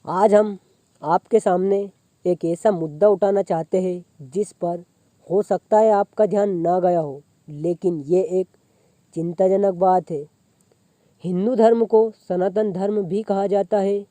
आज हम आपके सामने एक ऐसा मुद्दा उठाना चाहते हैं जिस पर हो सकता है आपका ध्यान ना गया हो, लेकिन ये एक चिंताजनक बात है। हिंदू धर्म को सनातन धर्म भी कहा जाता है।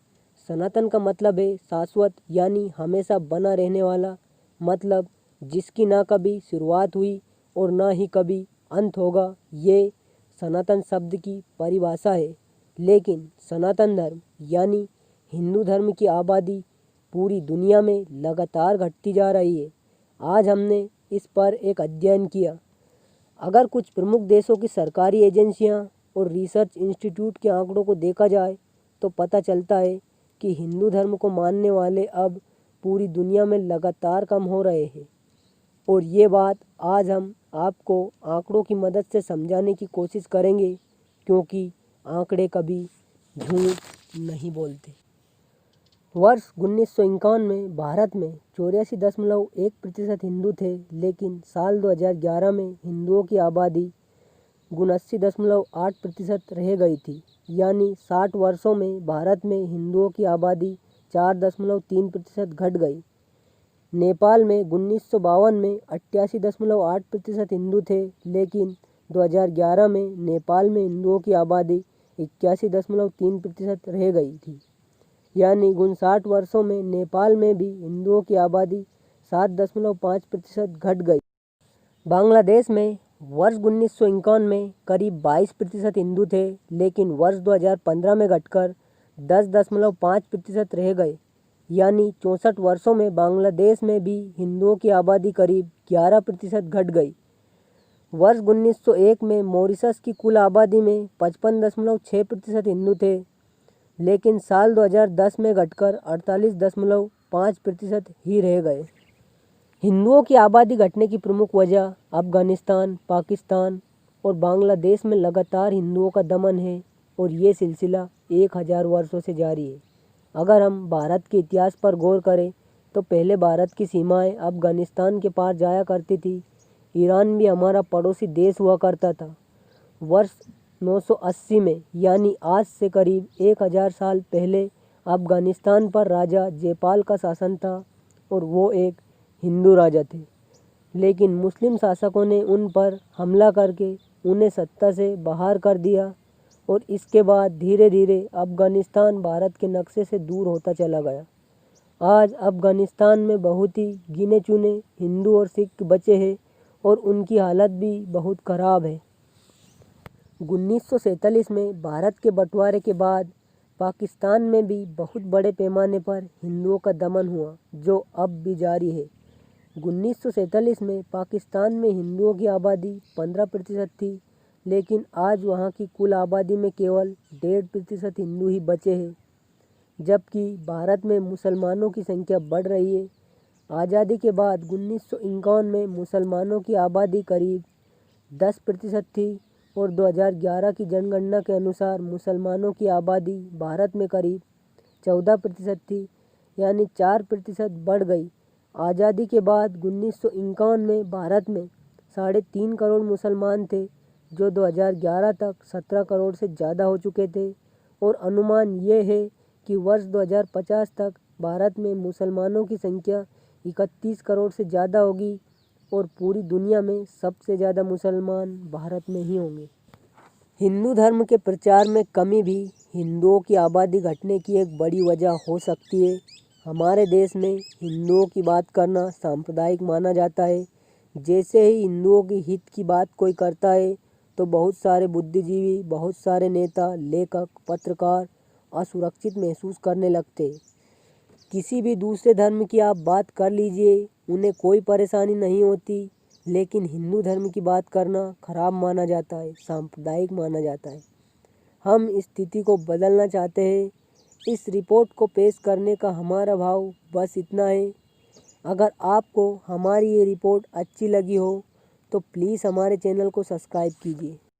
सनातन का मतलब है शाश्वत, यानी हमेशा बना रहने वाला, मतलब जिसकी ना कभी शुरुआत हुई और ना ही कभी अंत होगा। ये सनातन शब्द की परिभाषा है। लेकिन सनातन धर्म यानी हिंदू धर्म की आबादी पूरी दुनिया में लगातार घटती जा रही है। आज हमने इस पर एक अध्ययन किया। अगर कुछ प्रमुख देशों की सरकारी एजेंसियां और रिसर्च इंस्टीट्यूट के आंकड़ों को देखा जाए तो पता चलता है कि हिंदू धर्म को मानने वाले अब पूरी दुनिया में लगातार कम हो रहे हैं। और ये बात आज हम आपको आंकड़ों की मदद से समझाने की कोशिश करेंगे, क्योंकि आंकड़े कभी झूठ नहीं बोलते। वर्ष 1951 में भारत में 84.1% हिंदू थे, लेकिन साल 2011 में हिंदुओं की आबादी 79.8% रह गई थी। यानी 60 वर्षों में भारत में हिंदुओं की आबादी 4.3% घट गई। नेपाल में 1952 में 88.8% हिंदू थे, लेकिन 2011 में नेपाल में हिंदुओं की आबादी 81.3% रह गई थी। यानी 59 वर्षों में नेपाल में भी हिंदुओं की आबादी 7.5% घट गई। बांग्लादेश में वर्ष 1951 में करीब 22% हिंदू थे, लेकिन वर्ष 2015 में घटकर 10.5% रह गए। यानी 64 वर्षों में बांग्लादेश में भी हिंदुओं की आबादी करीब 11% घट गई। वर्ष 1901 में मॉरिशस की कुल आबादी में 55.6% हिंदू थे, लेकिन साल 2010 में घटकर 48.5% ही रह गए। हिंदुओं की आबादी घटने की प्रमुख वजह अफगानिस्तान, पाकिस्तान और बांग्लादेश में लगातार हिंदुओं का दमन है, और ये सिलसिला 1000 वर्षों से जारी है। अगर हम भारत के इतिहास पर गौर करें तो पहले भारत की सीमाएं अफगानिस्तान के पार जाया करती थी। ईरान भी हमारा पड़ोसी देश हुआ करता था। वर्ष 980 में, यानी आज से करीब 1000 साल पहले, अफगानिस्तान पर राजा जयपाल का शासन था और वो एक हिंदू राजा थे। लेकिन मुस्लिम शासकों ने उन पर हमला करके उन्हें सत्ता से बाहर कर दिया, और इसके बाद धीरे धीरे अफगानिस्तान भारत के नक्शे से दूर होता चला गया। आज अफगानिस्तान में बहुत ही गिने चुने हिंदू और सिख बचे हैं, और उनकी हालत भी बहुत ख़राब है। 1947 में भारत के बंटवारे के बाद पाकिस्तान में भी बहुत बड़े पैमाने पर हिंदुओं का दमन हुआ, जो अब भी जारी है। 1947 में पाकिस्तान में हिंदुओं की आबादी 15% थी, लेकिन आज वहाँ की कुल आबादी में केवल 1.5% हिंदू ही बचे हैं, जबकि भारत में मुसलमानों की संख्या बढ़ रही है। आज़ादी के बाद 1951 में मुसलमानों की आबादी करीब 10% थी, और 2011 की जनगणना के अनुसार मुसलमानों की आबादी भारत में करीब 14% थी, यानी 4% बढ़ गई। आज़ादी के बाद 1951 में भारत में 3.5 करोड़ मुसलमान थे, जो 2011 तक 17 करोड़ से ज़्यादा हो चुके थे, और अनुमान ये है कि वर्ष 2050 तक भारत में मुसलमानों की संख्या 31 करोड़ से ज़्यादा होगी, और पूरी दुनिया में सबसे ज़्यादा मुसलमान भारत में ही होंगे। हिंदू धर्म के प्रचार में कमी भी हिंदुओं की आबादी घटने की एक बड़ी वजह हो सकती है। हमारे देश में हिंदुओं की बात करना सांप्रदायिक माना जाता है। जैसे ही हिंदुओं की हित की बात कोई करता है तो बहुत सारे बुद्धिजीवी, बहुत सारे नेता, लेखक, पत्रकार असुरक्षित महसूस करने लगते हैं। किसी भी दूसरे धर्म की आप बात कर लीजिए, उन्हें कोई परेशानी नहीं होती, लेकिन हिंदू धर्म की बात करना खराब माना जाता है, सांप्रदायिक माना जाता है। हम इस स्थिति को बदलना चाहते हैं। इस रिपोर्ट को पेश करने का हमारा भाव बस इतना है। अगर आपको हमारी ये रिपोर्ट अच्छी लगी हो तो प्लीज़ हमारे चैनल को सब्सक्राइब कीजिए।